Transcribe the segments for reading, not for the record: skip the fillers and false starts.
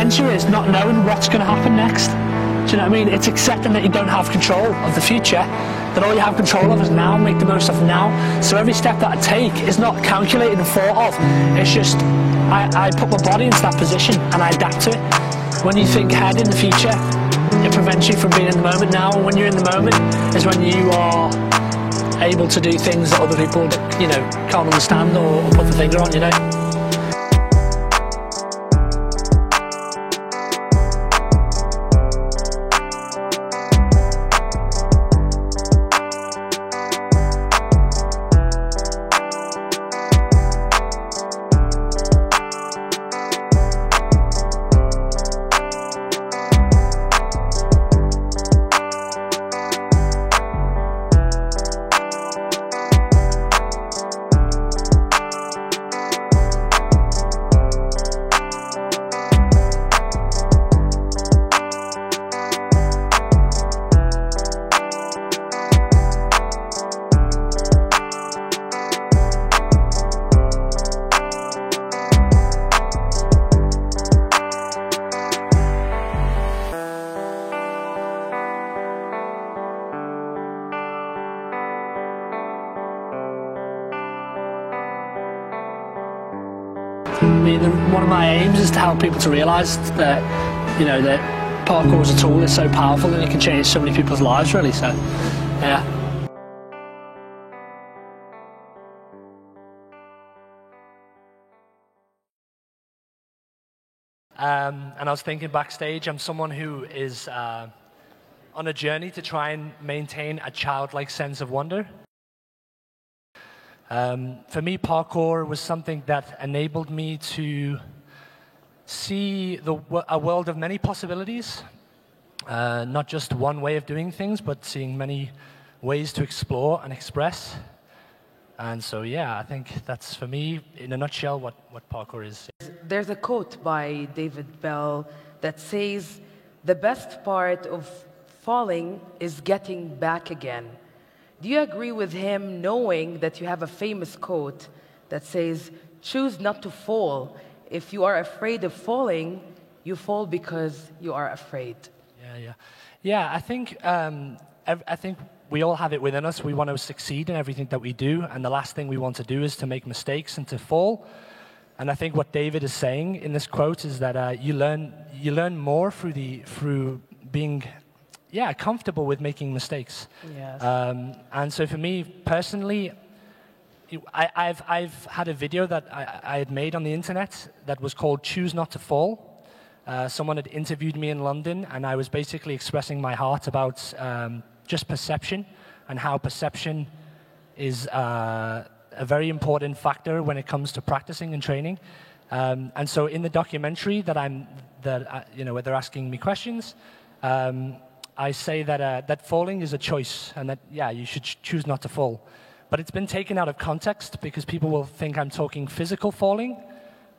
adventure is not knowing what's going to happen next. Do you know what I mean? It's accepting that you don't have control of the future, that all you have control of is now, make the most of now. So every step that I take is not calculated and thought of. It's just, I put my body into that position and I adapt to it. When you think ahead in the future, it prevents you from being in the moment now. And when you're in the moment is when you are able to do things that other people, you know, can't understand or put the finger on, you know. One of my aims is to help people to realise that, you know, that parkour as a tool is so powerful and it can change so many people's lives, really. So, yeah. And I was thinking backstage, I'm someone who is on a journey to try and maintain a childlike sense of wonder. For me, parkour was something that enabled me to see a world of many possibilities, not just one way of doing things, but seeing many ways to explore and express. And so, yeah, I think that's, for me, in a nutshell, what parkour is. There's a quote by David Bell that says, "The best part of falling is getting back again." Do you agree with him, knowing that you have a famous quote that says, "Choose not to fall. If you are afraid of falling, you fall because you are afraid"? Yeah. I think we all have it within us. We want to succeed in everything that we do, and the last thing we want to do is to make mistakes and to fall. And I think what David is saying in this quote is that you learn more through being comfortable with making mistakes. Yes. And so for me personally, I've had a video that I had made on the internet that was called "Choose Not to Fall." Someone had interviewed me in London, and I was basically expressing my heart about just perception and how perception is a very important factor when it comes to practicing and training. And so in the documentary where they're asking me questions, I say that falling is a choice, and that, you should choose not to fall. But it's been taken out of context because people will think I'm talking physical falling.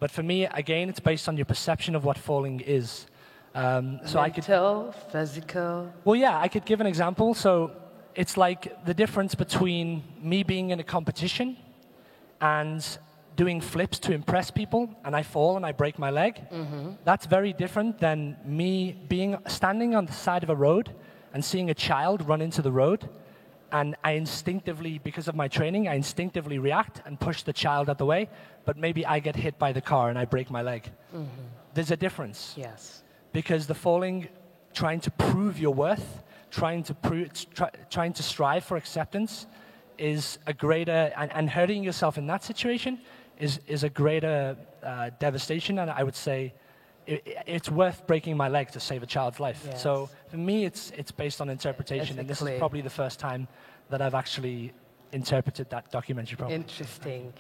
But for me, again, it's based on your perception of what falling is. Mental, physical? Well, yeah, I could give an example. So it's like the difference between me being in a competition and doing flips to impress people, and I fall and I break my leg. Mm-hmm. That's very different than me standing on the side of a road and seeing a child run into the road, and I instinctively, because of my training, I instinctively react and push the child out the way, but maybe I get hit by the car and I break my leg. Mm-hmm. There's a difference. Yes. Because the falling, trying to prove your worth, trying to strive for acceptance, is a greater, and hurting yourself in that situation is a greater devastation, and I would say it's worth breaking my leg to save a child's life. Yes. So for me, it's based on interpretation, and this is probably the first time that I've actually interpreted that documentary properly. Interesting.